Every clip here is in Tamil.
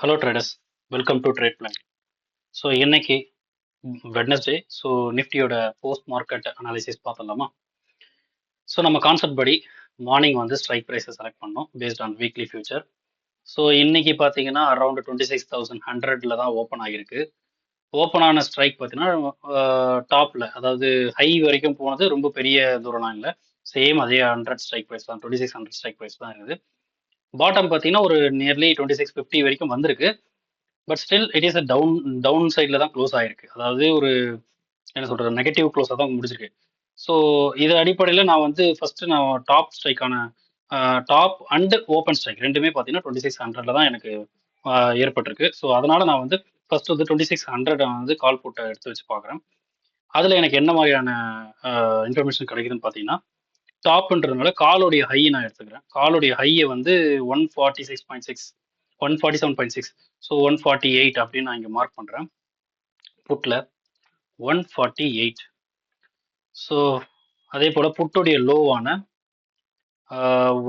Hello traders, welcome to trade plan. So இன்னைக்கு வெட்னஸ்டே. ஸோ நிஃப்டியோட போஸ்ட் மார்க்கெட் அனாலிசிஸ் பார்த்துடலாமா? ஸோ நம்ம கான்செப்ட் படி மார்னிங் வந்து ஸ்ட்ரைக் ப்ரைஸை செலக்ட் பண்ணோம் based on weekly future. So இன்னைக்கு பார்த்தீங்கன்னா அரௌண்ட் 26,100 தான் ஓப்பன் ஆகிருக்கு. ஓப்பன் ஆன ஸ்ட்ரைக் பார்த்தீங்கன்னா டாப்பில், அதாவது ஹை வரைக்கும் போனது ரொம்ப பெரிய தூரம்லாம் இல்லை. சேம் அதே 100 ஸ்ட்ரைக் ப்ரைஸ் தான், 2600 ஸ்ட்ரைக் ப்ரைஸ் தான் இருக்குது. பாட்டம் பார்த்தீங்கன்னா ஒரு நியர்லி 2650 வரைக்கும் வந்திருக்கு. But still it is a down சைடில் தான் க்ளோஸ் ஆயிருக்கு. அதாவது ஒரு என்ன சொல்றது, நெகட்டிவ் க்ளோஸாக தான் முடிச்சிருக்கு. ஸோ இது அடிப்படையில் நான் வந்து ஃபர்ஸ்ட் நான் டாப் ஸ்ட்ரைக்கான டாப் அண்ட் ஓப்பன் ஸ்ட்ரைக் ரெண்டுமே பார்த்தீங்கன்னா 2600 தான் எனக்கு ஏற்பட்டிருக்கு. ஸோ அதனால நான் வந்து ஃபர்ஸ்ட் வந்து 2600 வந்து கால் போட்டை எடுத்து வச்சு பார்க்குறேன். அதில் எனக்கு என்ன மாதிரியான இன்ஃபர்மேஷன் கிடைக்குதுன்னு பார்த்தீங்கன்னா, டாப்ன்றதுனால காலோடைய ஹை நான் எடுத்துக்கிறேன். காலோடைய ஹையை வந்து 146.6, 147.6, ஸோ 148 அப்படின்னு நான் இங்கே மார்க் பண்ணுறேன். புட்டில் 148. ஸோ அதே போல் புட்டுடைய லோவான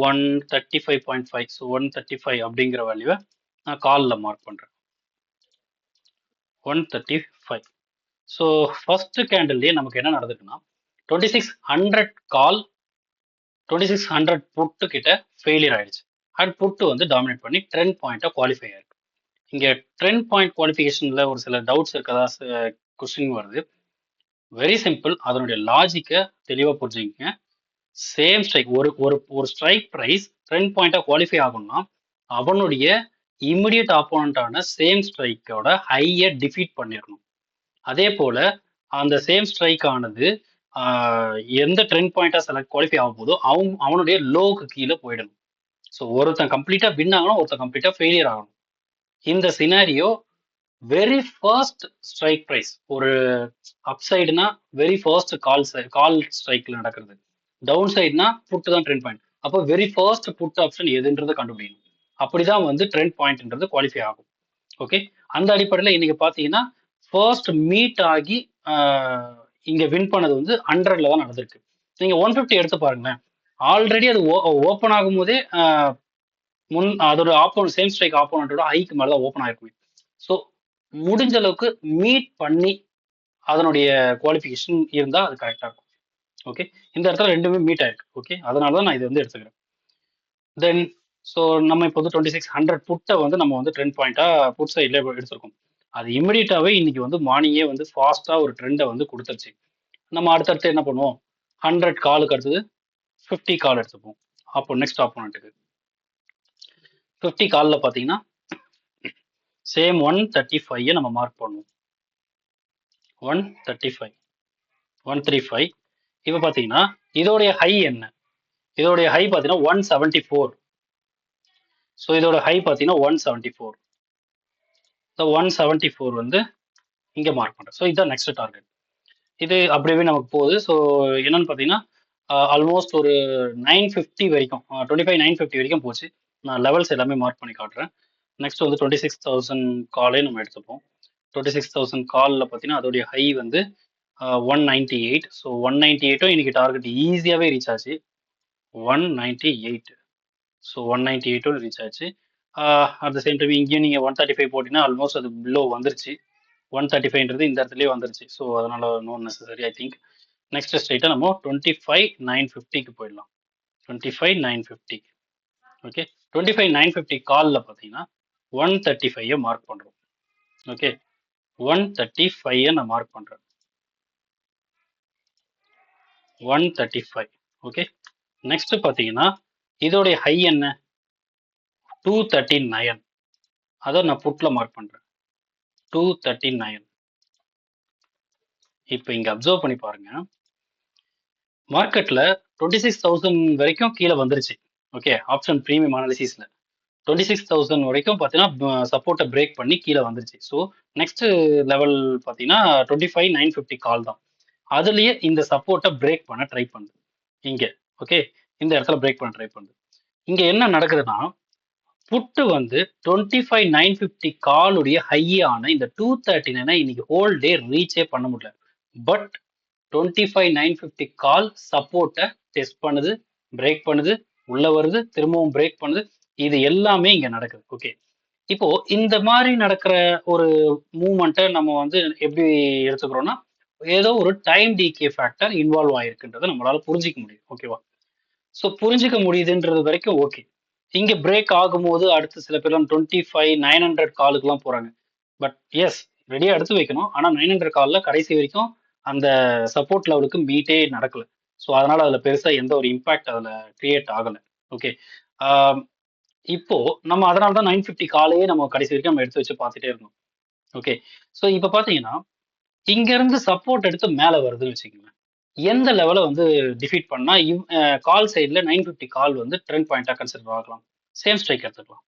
135.5, ஸோ 135 அப்படிங்கிற வேல்யூவை நான் காலில் மார்க் பண்ணுறேன். 135. ஸோ ஃபர்ஸ்ட் கேண்டில்லே நமக்கு என்ன நடந்திருக்குன்னா 2600 கால், 2600 புட்டு கிட்ட ஃபெயிலியர் ஆயிடுச்சு. அண்ட் புட்டு வந்து டாமினேட் பண்ணி ட்ரெண்ட் பாயிண்ட்டை குவாலிஃபை ஆயிருக்கு. இங்கே ட்ரெண்ட் பாயிண்ட் குவாலிஃபிகேஷனில் ஒரு சில டவுட்ஸ் இருக்கதா கொஸ்டின் வருது. வெரி சிம்பிள், அதனுடைய லாஜிக்கை தெளிவாக புரிஞ்சுக்கங்க. சேம் ஸ்ட்ரைக், ஒரு ஒரு ஒரு ஸ்ட்ரைக் ப்ரைஸ் ட்ரெண்ட் பாயிண்டா குவாலிஃபை ஆகணும்னா அவனுடைய இமிடியட் ஆப்போனண்டான சேம் ஸ்ட்ரைக்கோட ஹையை டிஃபீட் பண்ணிடணும். அதே போல அந்த சேம் ஸ்ட்ரைக் ஆனது எந்த ட்ரெண்ட் பாயிண்டா செலக்ட் குவாலிஃபை ஆகும் போதோ அவனுடைய லோவுக்கு கீழே போயிடணும். ஸோ ஒருத்தன் கம்ப்ளீட்டா வின் ஆகணும், ஒருத்தன் கம்ப்ளீட்டா ஃபெயிலியர் ஆகணும். இந்த scenario very first strike price, ஒரு அப்சைடுனா வெரி ஃபர்ஸ்ட் கால் ஸ்ட்ரைக்ல நடக்கிறது, டவுன் சைட்னா புட்டு தான் ட்ரெண்ட் பாயிண்ட். அப்போ வெரி ஃபர்ஸ்ட் புட் ஆப்ஷன் எதுன்றதை கண்டுபிடிக்கணும். அப்படிதான் வந்து ட்ரெண்ட் பாயிண்ட்ன்றது குவாலிஃபை ஆகும். ஓகே, அந்த அடிப்படையில் இன்னைக்கு பார்த்தீங்கன்னா ஃபர்ஸ்ட் மீட் ஆகி இங்க வின் பண்ணது வந்து 100ல தான் நடந்திருக்கு. நீங்க 150 எடுத்து பாருங்களேன், ஆல்ரெடி அது ஓப்பன் ஆகும் போதே அதோட சேம் ஸ்ட்ரைக் ஆப்போனண்டோட ஹைக்கு மேலே தான் ஓப்பன் ஆயிருக்கும். ஸோ முடிஞ்ச அளவுக்கு மீட் பண்ணி அதனுடைய குவாலிஃபிகேஷன் இருந்தால் அது கரெக்டாக இருக்கும். ஓகே, இந்த இடத்துல ரெண்டுமே மீட் ஆயிருக்கு. ஓகே, அதனால தான் நான் இது வந்து எடுத்துக்கிறேன். தென் ஸோ நம்ம இப்போ வந்து 2600 புட்டை வந்து நம்ம வந்து ட்ரெண்ட் பாயிண்ட்டாக புட் சைடில் எடுத்திருக்கோம். அது இமிடியட்டாகவே இன்னைக்கு வந்து மார்னிங்கே வந்து ஃபாஸ்ட்டாக ஒரு ட்ரெண்டை வந்து கொடுத்துருச்சு. நம்ம அடுத்தடுத்து என்ன பண்ணுவோம், 100 காலுக்கு அடுத்தது 50 கால் எடுத்துப்போம். அப்போ நெக்ஸ்ட் ஆப்போனண்ட்டுக்கு 50 காலில் பார்த்தீங்கன்னா சேம் 135 நம்ம மார்க் பண்ணுவோம். 135, 135. இப்போ பார்த்தீங்கன்னா இதோடைய ஹை என்ன, இதோடைய ஹை பார்த்தீங்கன்னா 174. ஸோ இதோட ஹை பார்த்தீங்கன்னா 174. ஸோ 174 வந்து இங்கே மார்க் பண்ணுறேன். ஸோ இதுதான் நெக்ஸ்ட் டார்கெட். இது அப்படியே நமக்கு போகுது. ஸோ என்னன்னு பார்த்தீங்கன்னா ஆல்மோஸ்ட் ஒரு 950 வரைக்கும், 25,950 வரைக்கும் போச்சு. நான் லெவல்ஸ் எல்லாமே மார்க் பண்ணி காட்டுறேன். நெக்ஸ்ட் வந்து 26,000 காலே நம்ம எடுத்துப்போம். 26,000 காலில் பார்த்தீங்கன்னா அதோடைய ஹை வந்து 198. ஸோ 198 இன்னைக்கு டார்கெட் ஈஸியாகவே ரீச் ஆச்சு. 198. ஸோ 198 ரீச் ஆச்சு. அட் த சேம் டைம் இங்கேயும் நீங்கள் 135 போட்டிங்கன்னா ஆல்மோஸ்ட் அது பிலோ வந்துருச்சு. 135ன்றது இந்த இடத்துலயே வந்துருச்சு. ஸோ அதனால no necessary I think. Next ஸ்ட்ரைட்டாக நம்ம 25,950க்கு போயிடலாம். 25,950. ஓகே, 25,950 காலில் பார்த்தீங்கன்னா 135 மார்க் பண்ணுறோம். ஓகே, 135 நான் மார்க் பண்ணுறேன். 135. ஓகே, நெக்ஸ்ட் பார்த்தீங்கன்னா இதோடைய ஹை என்ன, 239. அதை நான் புட்ல மார்க் பண்றேன். 239. இப்போ இங்க அப்சர்வ் பண்ணி பாருங்க, மார்க்கெட்ல 26,000 வரைக்கும் கீழே வந்துருச்சு. ஓகே, ஆப்ஷன் பிரீமியம் அனாலிசிஸ்ல 26,000 வரைக்கும் பார்த்தீங்கன்னா சப்போர்ட்டை பிரேக் பண்ணி கீழே வந்துருச்சு. ஸோ நெக்ஸ்ட் லெவல் பார்த்தீங்கன்னா 25,950 கால் தான். அதுலயே இந்த சப்போர்ட்டை பிரேக் பண்ண ட்ரை பண்ணுது இங்க. ஓகே, இந்த இடத்துல பிரேக் பண்ண ட்ரை பண்ணுது. இங்க என்ன நடக்குதுன்னா புட்டு வந்து 25,950 காலுடைய ஹையான இந்த 239 இன்னைக்கு ஹோல் டே ரீச்சே பண்ண முடியல. பட் 25,950 கால் சப்போர்ட்டை டெஸ்ட் பண்ணுது, பிரேக் பண்ணுது, உள்ள வருது, திரும்பவும் பிரேக் பண்ணுது. இது எல்லாமே இங்க நடக்குது. ஓகே, இப்போ இந்த மாதிரி நடக்கிற ஒரு மூவ்மெண்ட்டை நம்ம வந்து எப்படி எடுத்துக்கிறோம்னா, ஏதோ ஒரு டைம் டீகே ஃபேக்டர் இன்வால்வ் ஆயிருக்குன்றத நம்மளால புரிஞ்சிக்க முடியும். ஓகேவா? ஸோ புரிஞ்சுக்க முடியுதுன்றது வரைக்கும் ஓகே. இங்க பிரேக் ஆகும்போது அடுத்து சில பேர்லாம் 25, 900 காலுக்குலாம் போறாங்க. பட் எஸ் ரெடியா எடுத்து வைக்கணும். ஆனா 900 கால்ல கடைசி வரைக்கும் அந்த சப்போர்ட் லெவலுக்கு மீட்டே நடக்கல. ஸோ அதனால அதுல பெருசா எந்த ஒரு இம்பாக்ட் அதுல கிரியேட் ஆகல. ஓகே. இப்போ நம்ம அதனால தான் 950 காலையே நம்ம கடைசி வரைக்கும் நம்ம எடுத்து வச்சு பார்த்துட்டே இருந்தோம். ஓகே. ஸோ இப்ப பார்த்தீங்கன்னா, இங்க இருந்து சப்போர்ட் எடுத்து மேல வருதுன்னு வச்சுக்கங்களேன். எந்த லெவல வந்து டிஃபீட் பண்ணா கால் சைடுல 950 கால் வந்து ட்ரெண்ட் பாயிண்ட்டா கன்சிடர் ஆகலாம். சேம் ஸ்ட்ரைக் எடுத்துக்கலாம்.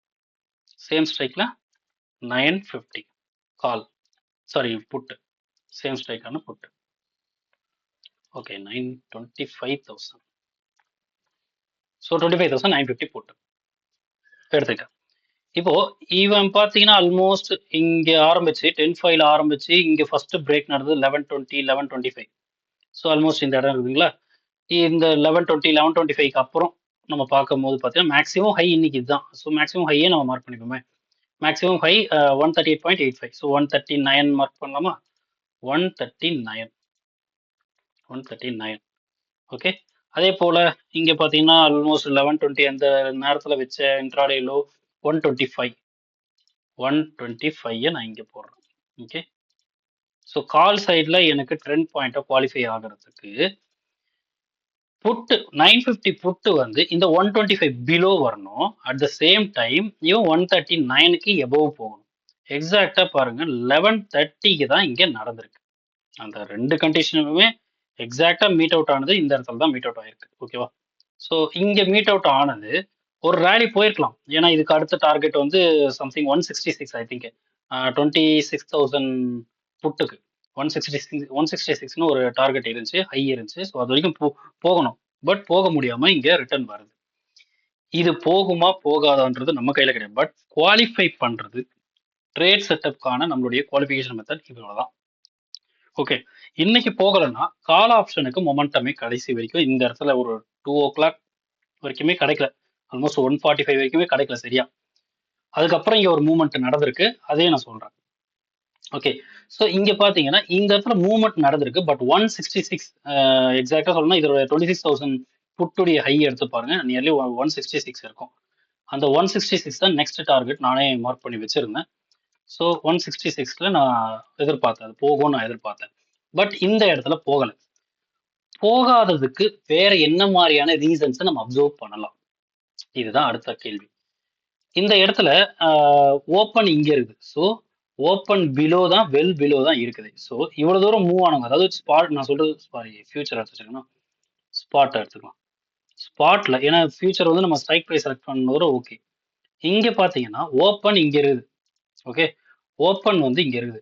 சேம் ஸ்ட்ரைக்ல 950 கால். Sorry put. சேம் ஸ்ட்ரைக்கான புட். ஓகே 925,000. ஸோ 25,950 புட் எடுத்துக்கிட்டேன். இப்போ இவன் பார்த்தீங்கன்னா ஆல்மோஸ்ட் இங்க ஆரம்பிச்சு 10.5ல ஆரம்பிச்சு இங்க ஃபர்ஸ்ட் பிரேக் நடந்தது 11:20, 11:25. ஸோ ஆல்மோஸ்ட் இந்த இடம் இருக்குதுங்களா? இந்த 11:20, 11:25க்கு அப்புறம் நம்ம பார்க்கும்போது பார்த்தீங்கன்னா, மேக்ஸிமம் ஹை இன்னைக்கு இதுதான். ஸோ மேக்ஸிமம் ஹையே நம்ம மார்க் பண்ணிப்போமே. Maximum high 138.85. ஸோ 139 மார்க் பண்ணலாமா? 139 139 ஓகே. அதே போல இங்க பார்த்தீங்கன்னா, ஆல்மோஸ்ட் 11:20 அந்த நேரத்துல வச்ச இன்ட்ராடே லோ 125 125 நான் இங்க போடுறேன். ஓகே. ஸோ கால் சைடுல எனக்கு ட்ரெண்ட் பாயிண்ட்ட குவாலிஃபை ஆகுறதுக்கு புட்டு 950 புட்டு வந்து இந்த 125 பிலோ வரணும். அட் த சேம் டைம் இவன் 139க்கு எபோவ் போகணும். எக்ஸாக்ட்டா பாருங்க 11:30க்கு தான் இங்க நடந்திருக்கு. அந்த 2 கண்டிஷனுமே எக்ஸாக்ட்டா மீட் அவுட் ஆனது இந்த இடத்துல தான் மீட் அவுட் ஆயிருக்கு. ஓகேவா? ஸோ இங்க மீட் அவுட் ஆனது ஒரு ரேலி போயிருக்கலாம். ஏன்னா இதுக்கு அடுத்த டார்கெட் வந்து சம்திங் 166 ஐ திங்க். 26,000 புட்டுக்கு 166 166ன்னு ஒரு டார்கெட் இருந்துச்சு. ஹை இருந்துச்சு. ஸோ அது வரைக்கும் போகணும். பட் போக முடியாம இங்க ரிட்டர்ன் வருது. இது போகுமா போகாதான்றது நம்ம கையில கிடையாது. பட் குவாலிஃபை பண்றது ட்ரேட் செட்டப்க்கான நம்மளுடைய குவாலிஃபிகேஷன் மெத்தட் இவ்வளவுதான். ஓகே. இன்னைக்கு போகலன்னா கால் ஆப்ஷனுக்கு மொமெண்டமே கடைசி வரைக்கும் இந்த இடத்துல ஒரு 2:00 வரைக்குமே கிடைக்கல. ஆல்மோஸ்ட் 145 வரைக்குமே கிடைக்கல சரியா. அதுக்கப்புறம் இங்க ஒரு மூவ்மெண்ட் நடந்திருக்கு. அதையும் நான் சொல்றேன். ஓகே. ஸோ இங்க பாத்தீங்கன்னா இந்த இடத்துல மூவ்மெண்ட் நடந்திருக்கு. பட் 166 எக்ஸாக்டா சொல்லணும்னா இதோட 26,000 புட்டுடைய ஹை எடுத்து பாருங்க. நியர்லி 166 இருக்கும். அந்த 166 தான் நெக்ஸ்ட் டார்கெட் நானே மார்க் பண்ணி வச்சிருந்தேன். ஸோ 166ல நான் எதிர்பார்த்தேன். அது போகும்னு நான் எதிர்பார்த்தேன். பட் இந்த இடத்துல போகல. போகாததுக்கு வேற என்ன மாதிரியான ரீசன்ஸ் நம்ம அப்சர்வ் பண்ணலாம்? இதுதான் அடுத்த கேள்வி. இந்த இடத்துல ஓப்பன் இங்க இருக்குது. ஸோ ஓப்பன் பிலோ தான் பிலோ தான் இருக்குது. ஸோ இவ்வளவு தூரம் மூவ் ஆனவங்க அதாவது ஸ்பாட் நான் சொல்றது சாரி ஃபியூச்சர் எடுத்துக்கணும். ஸ்பாட் எடுத்துக்கலாம். ஸ்பாட்ல ஏன்னா ஃபியூச்சர் வந்து நம்ம ஸ்ட்ரைக் ப்ரைஸ் செலக்ட் பண்ணும்போது ஓகே. இங்க பாத்தீங்கன்னா ஓப்பன் இங்க இருக்குது. ஓகே. ஓப்பன் வந்து இங்க இருக்குது.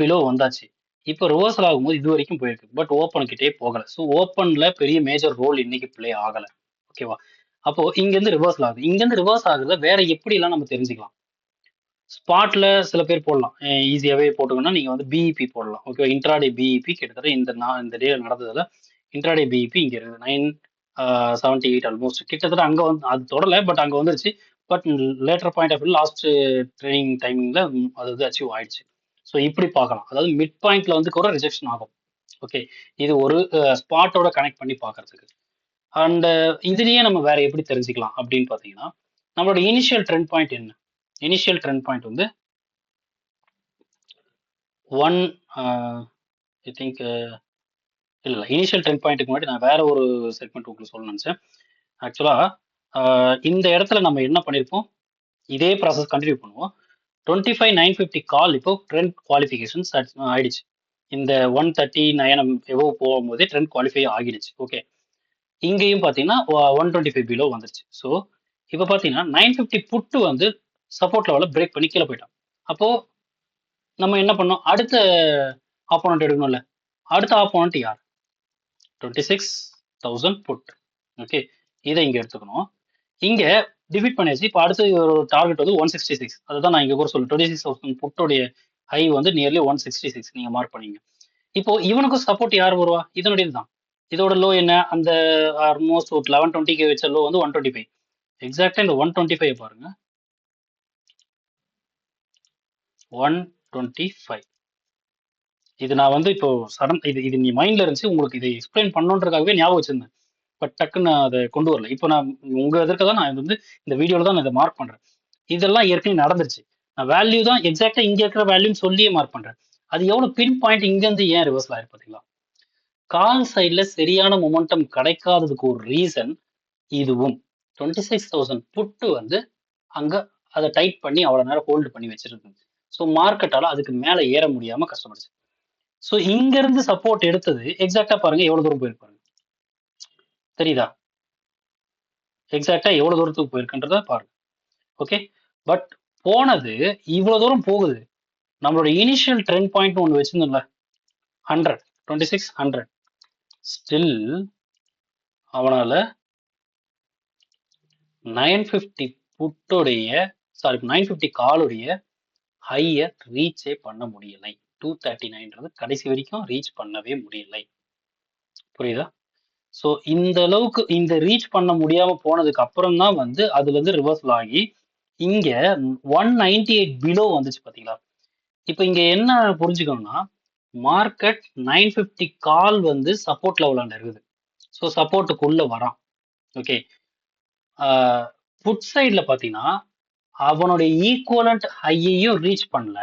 பிலோ வந்தாச்சு. இப்போ ரிவர்சல் ஆகும்போது இது வரைக்கும் போயிருக்கு. பட் ஓப்பன் கிட்டே போகல. ஸோ ஓப்பன்ல பெரிய மேஜர் ரோல் இன்னைக்கு பிளே ஆகல. ஓகேவா? அப்போ இங்க இருந்து ரிவர்சல் ஆகுது. இங்க இருந்து ரிவர்ஸ் ஆகுறத வேற எப்படி எல்லாம் நம்ம தெரிஞ்சுக்கலாம்? ஸ்பாட்ல சில பேர் போடலாம். ஈஸியாவே போட்டுக்கணும்னா நீங்க வந்து பிஇபி போடலாம். ஓகே. இன்ட்ராடே பிஇபி கிட்டத்தட்ட இந்த டே நடந்ததுல இன்ட்ராடே பிஇபி இங்க இருக்குது. 978 ஆல்மோஸ்ட் கிட்டத்தட்ட அங்க வந்து அது தொடல. பட் அங்க வந்துருச்சு. But later point of last trading டைமிங்ல அது வந்து அச்சீவ் ஆயிடுச்சு. ஸோ இப்படி பார்க்கலாம். அதாவது மிட் பாயிண்ட்ல வந்து கூட ரிஜெக்ஷன் ஆகும். ஓகே. இது ஒரு ஸ்பாட்டோட கனெக்ட் பண்ணி பார்க்கறதுக்கு. அண்ட் இதுலயே நம்ம வேற எப்படி தெரிஞ்சுக்கலாம் அப்படின்னு பார்த்தீங்கன்னா, நம்மளோட இனிஷியல் ட்ரெண்ட் பாயிண்ட் என்ன? இனிஷியல் ட்ரெண்ட் பாயிண்ட் வந்து ஒன் ஐ திங்க் இல்ல இனிஷியல் ட்ரெண்ட் பாயிண்ட்டுக்கு முன்னாடி நான் வேற ஒரு செக்மெண்ட் உங்களுக்கு சொல்ல நினைச்சேன். ஆக்சுவலா இந்த இடத்துல நம்ம என்ன பண்ணிருப்போம்? இதே ப்ராசஸ் கண்டினியூ பண்ணுவோம். 25,950 கால் இப்போ ட்ரெண்ட் குவாலிஃபிகேஷன்ஸ் ஆயிடுச்சு. இந்த 139 எவ்வளோ போகும்போதே ட்ரெண்ட் குவாலிஃபை ஆகிடுச்சு. ஓகே. இங்கேயும் பார்த்தீங்கன்னா 125 பிலோ வந்துருச்சு. ஸோ இப்போ பார்த்தீங்கன்னா 950 புட்டு வந்து சப்போர்ட் லெவலில் பிரேக் பண்ணி கீழே போயிட்டான். அப்போ நம்ம என்ன பண்ணோம்? அடுத்த ஆப்போனண்ட் எடுக்கணும்ல. அடுத்த ஆப்போனண்ட் யார்? 26,000 புட். ஓகே. இதை இங்க எடுத்துக்கணும். இங்க டிஃபீட் பண்ணியாச்சு. இப்போ அடுத்து ஒரு டார்கெட் வந்து 166. அதுதான் நான் இங்க கூட சொல்றேன். 26,000 புட்டோடைய ஹை வந்து நியர்லி 166 நீங்க மார்க் பண்ணீங்க. இப்போ இவனுக்கும் சப்போர்ட் யார் வருவா? இதனுடையது தான். இதோட லோ என்ன? அந்த ஆல்மோஸ்ட் ஒரு 1120க்கு வச்ச லோ வந்து 125. எக்ஸாக்டா இந்த 125 பாருங்க. 125. இது நான் வந்து இப்போ சடன் இது நீ மைண்ட்ல இருந்துச்சு, உங்களுக்கு இதை எக்ஸ்பிளைன் பண்ணணுன்றதுக்காகவே ஞாபகம் வச்சிருந்தேன். பட் டக்குன்னு நான் அதை கொண்டு வரல. இப்போ நான் உங்க எதிர்க்க தான் நான் வந்து இந்த வீடியோல தான் நான் இதை மார்க் பண்றேன். இதெல்லாம் ஏற்கனவே நடந்துருச்சு. நான் வேல்யூ தான் எக்ஸாக்டா இங்க இருக்கிற வேல்யூன்னு சொல்லியே மார்க் பண்றேன். அது எவ்வளவு பின் பாயிண்ட் இங்க இருந்து ஏன் ரிவர்சல் ஆயிருக்கு பாத்தீங்களா? கால் சைட்ல சரியான மொமெண்டம் கிடைக்காததுக்கு ஒரு ரீசன் இதுவும். 26,000 புட்டு வந்து அங்க அதை டைட் பண்ணி அவ்வளவு நேரம் ஹோல்டு பண்ணி வச்சிருக்கு. ஸோ மார்க்கெட்டால அதுக்கு மேல ஏற முடியாம கஷ்டப்படுச்சு. ஸோ இங்க இருந்து சப்போர்ட் எடுத்தது எக்ஸாக்டா பாருங்க எவ்வளவு தூரம் போயிருப்பாங்க. தெரியுதா? எக்ஸாக்டா எவ்வளவு தூரத்துக்கு போயிருக்குன்றத பாருங்க. ஓகே, பட் போனது இவ்வளவு தூரம் போகுது. நம்மளோட இனிஷியல் ட்ரெண்ட் பாயிண்ட் ஒன்று வச்சிருந்தோம்ல, 100, 2600. ஸ்டில் அவனால 950 புட்டோடைய, சாரி 950 காலுடைய ஹையை ரீச்சே பண்ண முடியலை. 239ன்றது கடைசி வரைக்கும் ரீச் பண்ணவே முடியலை. புரியுதா? ஸோ இந்த அளவுக்கு இந்த ரீச் பண்ண முடியாம போனதுக்கு அப்புறம் தான் வந்து அது வந்து ரிவர்சல் ஆகி இங்க 198 பிலோ வந்துச்சு பாத்தீங்களா? இப்போ இங்க என்ன புரிஞ்சுக்கணும்னா, மார்க்கெட் 950 கால் வந்து சப்போர்ட் லெவலாண்ட இருக்குது. ஸோ சப்போர்ட்டுக்குள்ள வரான். ஓகே, புட் சைட்ல பாத்தீங்கன்னா அவனுடைய ஈக்குவலண்ட் ஹையையும் ரீச் பண்ணல.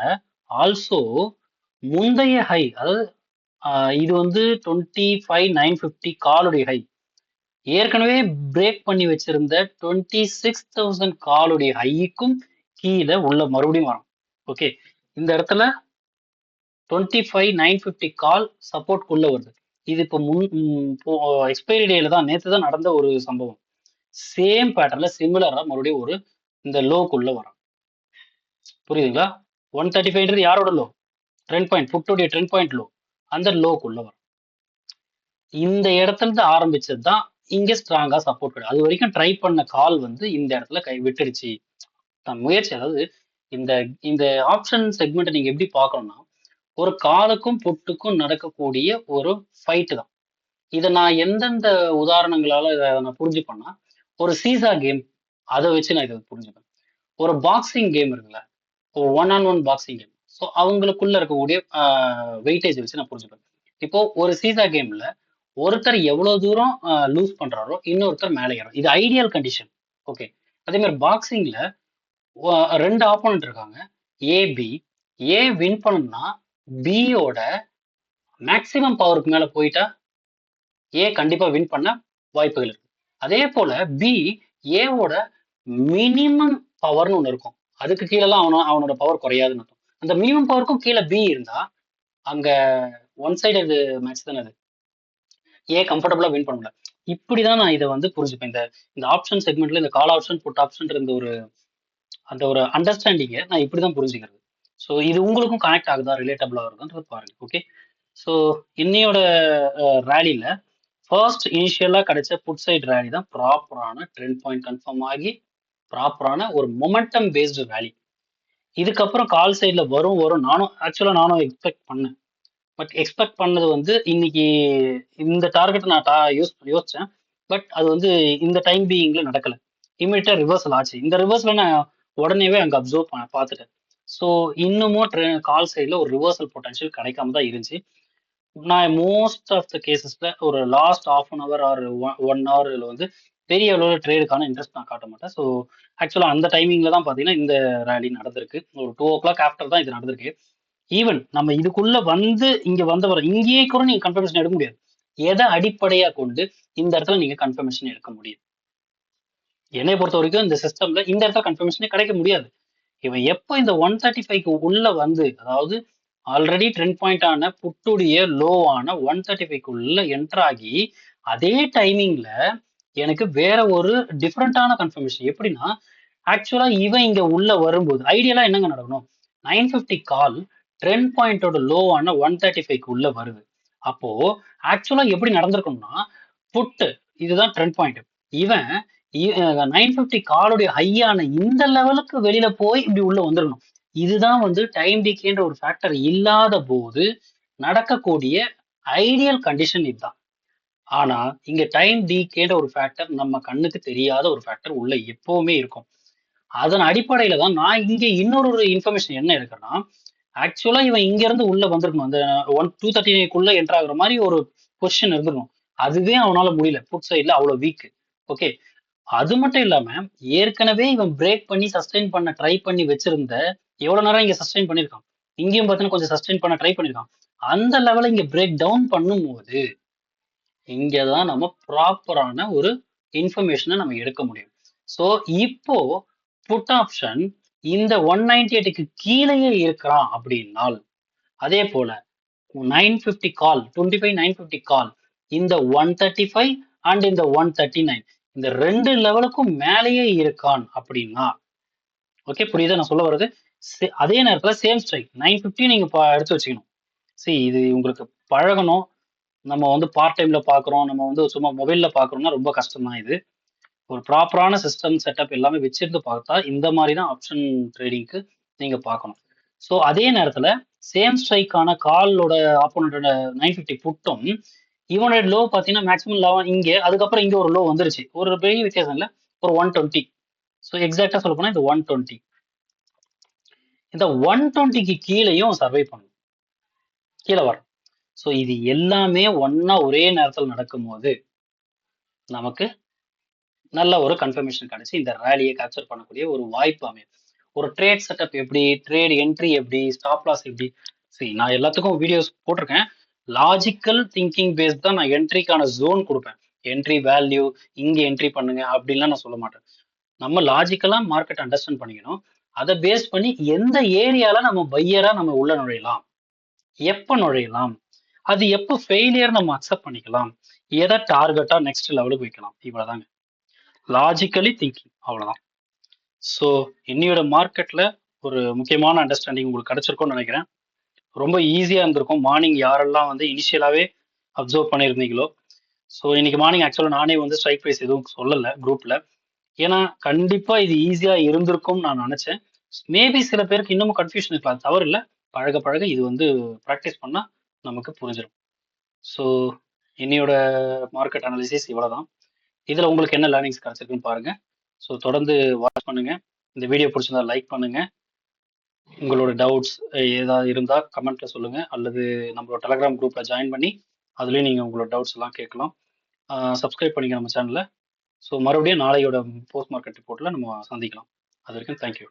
ஆல்சோ முந்தைய ஹை, அதாவது இது வந்து 25,950 காலுடைய ஹை ஏற்கனவே பிரேக் பண்ணி வச்சிருந்த 26,000 காலுடைய ஹைக்கும் கீழே உள்ள மறுபடியும் வரும். ஓகே, இந்த இடத்துல 25,950 கால் சப்போர்ட் குள்ள வருது. இது இப்போ எக்ஸ்பைரி டேல தான், நேற்று தான் நடந்த ஒரு சம்பவம். சேம் பேட்டர்ல சிமிலரா மறுபடியும் ஒரு இந்த லோக்குள்ள வரும். புரியுதுங்களா? 135 யாரோட லோ? ட்ரெண்ட் பாயிண்ட், புட்டோடைய ட்ரெண்ட் பாயிண்ட் லோ. அந்த லோக்குள்ள வரும். இந்த இடத்துல இருந்து ஆரம்பிச்சது தான் இங்க ஸ்ட்ராங்கா சப்போர்ட் கிடையாது. அது வரைக்கும் ட்ரை பண்ண கால் வந்து இந்த இடத்துல கை விட்டுருச்சு. முயற்சி, அதாவது இந்த இந்த ஆப்ஷன் செக்மெண்ட் நீங்க எப்படி பார்க்கணும்னா, ஒரு காலுக்கும் புட்டுக்கும் நடக்கக்கூடிய ஒரு ஃபைட் தான். இதை நான் எந்தெந்த உதாரணங்களால இதை நான் புரிஞ்சுப்பேன்னா, ஒரு சீசா கேம், அதை வச்சு நான் இதை புரிஞ்சுப்பேன். ஒரு பாக்ஸிங் கேம் இருக்குல்ல, ஒரு 1-on-1 பாக்ஸிங் கேம். ஸோ அவங்களுக்குள்ள இருக்கக்கூடிய வெயிட்டேஜ் வச்சு நான் புரிஞ்சுப்பேன். இப்போ ஒரு சீசா கேம்ல ஒருத்தர் எவ்வளவு தூரம் லூஸ் பண்றாரோ இன்னொருத்தர் மேலே ஏறும். இது ஐடியல் கண்டிஷன். ஓகே, அதே மாதிரி பாக்ஸிங்ல ரெண்டு ஆப்போனன்ட் இருக்காங்க, ஏபி. ஏ வின் பண்ணணும்னா பியோட மேக்சிமம் பவருக்கு மேல போயிட்டா ஏ கண்டிப்பா வின் பண்ண வாய்ப்புகள் இருக்கு. அதே போல பி ஏவோட மினிமம் பவர்னு ஒண்ணு இருக்கும், அதுக்கு கீழெல்லாம் அவனோட பவர் குறையாதுன்னு அர்த்தம். அந்த மினிமம் பவருக்கும் கீழே பி இருந்தா அங்க ஒன் சைடு மேட்ச் தானே அது. ஏ கம்ஃபர்டபுளா வின் பண்ண முடியல. இப்படிதான் நான் இதை வந்து புரிஞ்சுப்பேன். இந்த இந்த ஆப்ஷன் செக்மெண்ட்ல இந்த கால் ஆப்ஷன் புட் ஆப்ஷன் இருந்த ஒரு அந்த ஒரு அண்டர்ஸ்டாண்டிங்கை நான் இப்படிதான் புரிஞ்சுக்கிறது. ஸோ இது உங்களுக்கும் கனெக்ட் ஆகுதா, ரிலேட்டபிளா வருதான்றது பாருங்க. ஓகே, ஸோ இன்னையோட ரேலியில ஃபர்ஸ்ட் இனிஷியலா கிடைச்ச புட் சைட் ரேலி தான் ப்ராப்பரான ட்ரெண்ட் பாயிண்ட் கன்ஃபார்ம் ஆகி ப்ராப்பரான ஒரு மொமெண்டம் பேஸ்டு ரேலி. இதுக்கப்புறம் கால் சைட்ல வரும் வரும் நானும் எக்ஸ்பெக்ட் பண்ணேன். பட் எக்ஸ்பெக்ட் பண்ணது வந்து இன்னைக்கு இந்த டார்கெட் நான் யோசிச்சேன். பட் அது வந்து இந்த டைம் பீயிங்ல நடக்கல. இமீடியட்டா ரிவர்சல் ஆச்சு. இந்த ரிவர்சல் நான் உடனேவே அங்க அப்சர்வ் பார்த்துட்டேன். ஸோ இன்னமும் கால் சைட்ல ஒரு ரிவர்சல் பொட்டன்ஷியல் கிடைக்காம தான் இருந்துச்சு. நான் மோஸ்ட் ஆஃப் த கேசஸ்ல ஒரு last half an hour or 1 ஹவர்ல வந்து பெரிய அளவில் ட்ரேடுக்கான இன்ட்ரெஸ்ட் நான் காட்ட மாட்டேன். ஸோ ஆக்சுவலா அந்த டைமிங்ல தான் பாத்தீங்கன்னா இந்த ரேலி நடந்திருக்கு. ஒரு 2 o'clock ஆஃப்டர் தான் இது நடந்திருக்கு. ஈவன் நம்ம இதுக்குள்ள வந்து இங்க வந்தவரை இங்கேயே கூட நீங்க கன்ஃபர்மேஷன் எடுக்க முடியாது. எதை அடிப்படையா கொண்டு இந்த இடத்துல நீங்க கன்ஃபர்மேஷன் எடுக்க முடியும்? என்னை பொறுத்த வரைக்கும் இந்த சிஸ்டம்ல இந்த இடத்துல கன்ஃபர்மேஷனே கிடைக்க முடியாது. இவன் எப்போ இந்த 135க்கு உள்ள வந்து, அதாவது ஆல்ரெடி ட்ரெண்ட் பாயிண்ட் ஆன புட்டுடைய லோவான 135க்கு உள்ள என்டர் ஆகி அதே டைமிங்ல எனக்கு வேற ஒரு டிஃப்ரெண்டான கன்ஃபர்மேஷன் எப்படின்னா, ஆக்சுவலா இவன் இங்க உள்ள வரும்போது ஐடியலா என்னங்க நடக்கணும்? 950 கால் ட்ரெண்ட் பாயிண்டோட லோவான 135க்கு உள்ள வருது. அப்போ ஆக்சுவலா எப்படி நடந்திருக்கும்னா, புட்டு இதுதான் ட்ரெண்ட் பாயிண்ட். இவன் 950 காலுடைய ஹையான இந்த லெவலுக்கு வெளியில போய் இப்படி உள்ள வந்துடணும். இதுதான் வந்து டைம் டிகேன்ற ஒரு ஃபேக்டர் இல்லாத போது நடக்கக்கூடிய ஐடியல் கண்டிஷன் இதுதான். ஆனா இங்க டைம் டிகேன்ற ஒரு ஃபேக்டர் நம்ம கண்ணுக்கு தெரியாத ஒரு ஃபேக்டர் உள்ள எப்பவுமே இருக்கும். அதன் அடிப்படையில தான் நான் இங்க இன்னொரு இன்ஃபர்மேஷன் என்ன எடுக்கிறேன்னா, ஆக்சுவலா இவன் இங்க இருந்து உள்ள வந்திருக்கணும். அந்த 239க்குள்ள என்டர் ஆகுற மாதிரி ஒரு பொசிஷன் இருந்திருக்கும். அதுவே அவனால முடியல. புட் சைடுல அவ்வளவு வீக். ஓகே. அது மட்டும் இல்லாம ஏற்கனவே இவன் பிரேக் பண்ணி சஸ்டெயின் பண்ண ட்ரை பண்ணி வச்சிருந்த எவ்வளவு நேரம் இங்க சஸ்டெயின் பண்ணிருக்கான். இங்கேயும் பார்த்தீங்கன்னா கொஞ்சம் சஸ்டெயின் பண்ண ட்ரை பண்ணிருக்கான். அந்த லெவல இங்க பிரேக் டவுன் பண்ணும்போது இங்கதான் நம்ம ப்ராப்பரான ஒரு இன்ஃபர்மேஷனை நம்ம எடுக்க முடியும். ஸோ இப்போ புட் ஆப்ஷன் இந்த 198க்கு கீழேயே இருக்கிறான் அப்படின்னால், அதே போல 950 கால் 25 950 கால் இந்த 135 அண்ட் இந்த 139 இந்த ரெண்டு லெவலுக்கும் மேலேயே இருக்கான் அப்படின்னா, ஓகே புரியுதா நான் சொல்ல வர்றது? அதே நேரத்துல சேம் ஸ்ட்ரைக் 950 நீங்க எடுத்து வச்சுக்கணும். இது உங்களுக்கு பழகணும். நம்ம வந்து பார்ட் டைம்ல பாக்குறோம், நம்ம வந்து சும்மா மொபைல்ல பாக்குறோம்னா ரொம்ப கஷ்டம் தான் இது. ஒரு ப்ராப்பரான சிஸ்டம் செட்டப் எல்லாமே வச்சிருந்து பார்த்தா இந்த மாதிரி தான் ஆப்ஷன் ட்ரேடிங்க்கு நீங்க பார்க்கணும். ஸோ அதே நேரத்துல சேம் ஸ்ட்ரைக்கான காலோட ஆப்போனண்டோட 950 புட்டும் இவனோட லோ பார்த்தீங்கன்னா மேக்ஸிமம் லெவன் இங்கே, அதுக்கப்புறம் இங்க ஒரு லோ வந்துருச்சு. ஒரு பெரிய வித்தியாசம் இல்லை, ஒரு 120. ஸோ எக்ஸாக்டா சொல்ல போனா இந்த 120 இந்த 120க்கு கீழேயும் சர்வை பண்ணும், கீழே வரும். ஸோ இது எல்லாமே ஒன்னா ஒரே நேரத்தில் நடக்கும்போது நமக்கு நல்ல ஒரு கன்ஃபர்மேஷன் கிடைச்சு இந்த ரேலியை கேப்சர் பண்ணக்கூடிய ஒரு வாய்ப்பு அமையும். ஒரு ட்ரேட் செட்டப் எப்படி, ட்ரேட் என்ட்ரி எப்படி, ஸ்டாப் லாஸ் எப்படி, நான் எல்லாத்துக்கும் வீடியோஸ் போட்டிருக்கேன். லாஜிக்கல் திங்கிங் பேஸ்ட் தான் நான் என்ட்ரிக்கான ஜோன் கொடுப்பேன். என்ட்ரி வேல்யூ இங்க என்ட்ரி பண்ணுங்க அப்படின்லாம் நான் சொல்ல மாட்டேன். நம்ம லாஜிக்கலா மார்க்கெட் அண்டர்ஸ்டாண்ட் பண்ணிக்கணும். அதை பேஸ் பண்ணி எந்த ஏரியால நம்ம பையரா நம்ம உள்ள நுழையலாம், எப்ப நுழையலாம், அது எப்போ ஃபெயிலியர் நம்ம அக்செப்ட் பண்ணிக்கலாம், எதை டார்கெட்டா நெக்ஸ்ட் லெவலுக்கு வைக்கலாம், இவ்வளவுதாங்க லாஜிக்கலி திங்கிங், அவ்வளவுதான். ஸோ இன்னையோட மார்க்கெட்ல ஒரு முக்கியமான அண்டர்ஸ்டாண்டிங் உங்களுக்கு கிடைச்சிருக்கும்னு நினைக்கிறேன். ரொம்ப ஈஸியா இருந்திருக்கும். மார்னிங் யாரெல்லாம் வந்து இனிஷியலாவே அப்சர்வ் பண்ணியிருந்தீங்களோ. ஸோ இன்னைக்கு மார்னிங் ஆக்சுவலாக நானே வந்து ஸ்ட்ரைக் ப்ரைஸ் எதுவும் சொல்லலை குரூப்ல. ஏன்னா கண்டிப்பா இது ஈஸியா இருந்திருக்கும் நான் நினைச்சேன். மேபி சில பேருக்கு இன்னமும் கன்ஃபியூஷன் இருக்கலாம், தவறு இல்லை. பழக பழக இது வந்து ப்ராக்டிஸ் பண்ணா நமக்கு புரிஞ்சிடும். ஸோ இன்னையோட மார்க்கெட் அனாலிசிஸ் இவ்வளவுதான். இதுல உங்களுக்கு என்ன லேர்னிங்ஸ் கிடைச்சிருக்குன்னு பாருங்க. ஸோ தொடர்ந்து வாட்ச் பண்ணுங்க. இந்த வீடியோ பிடிச்சிருந்தா லைக் பண்ணுங்க. உங்களோட டவுட்ஸ் ஏதாவது இருந்தால் கமெண்ட்ல சொல்லுங்க, அல்லது நம்மளோட டெலகிராம் குரூப்ல ஜாயின் பண்ணி அதுலேயும் நீங்கள் உங்களோட டவுட்ஸ் எல்லாம் கேட்கலாம். சப்ஸ்கிரைப் பண்ணிக்க நம்ம சேனலை. ஸோ மறுபடியும் நாளையோட போஸ்ட் மார்க்கெட் ரிப்போர்ட்டில் நம்ம சந்திக்கலாம். அது வரைக்கும் தேங்க்யூ.